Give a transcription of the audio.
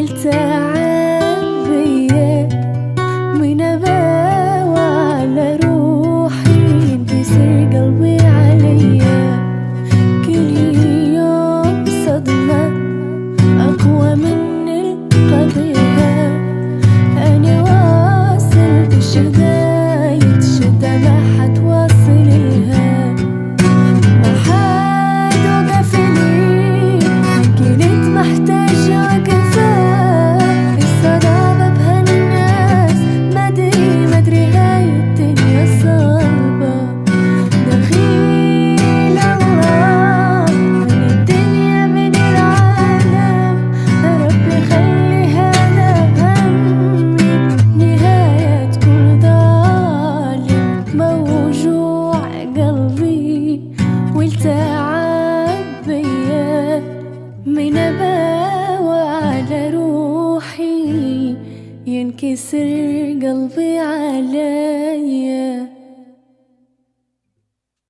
والتعب بيا من أباوى على روحي ينكسر قلبي عليا. كل يوم صدمة أقوى من القضية. أنا واصل بشداية شدة ما حتواصل لها. ما حد وقف لي كنت محتاجة وقفة. الصدابة بهالناس مدري هاي الدنيا صعبة. دخيل الله من الدنيا من العالم. ربي خلي هذا همي نهاية كل ظالم. موجوع قلبي والتعب بيا من أباوى على روحي ينكسر قلبي عليا.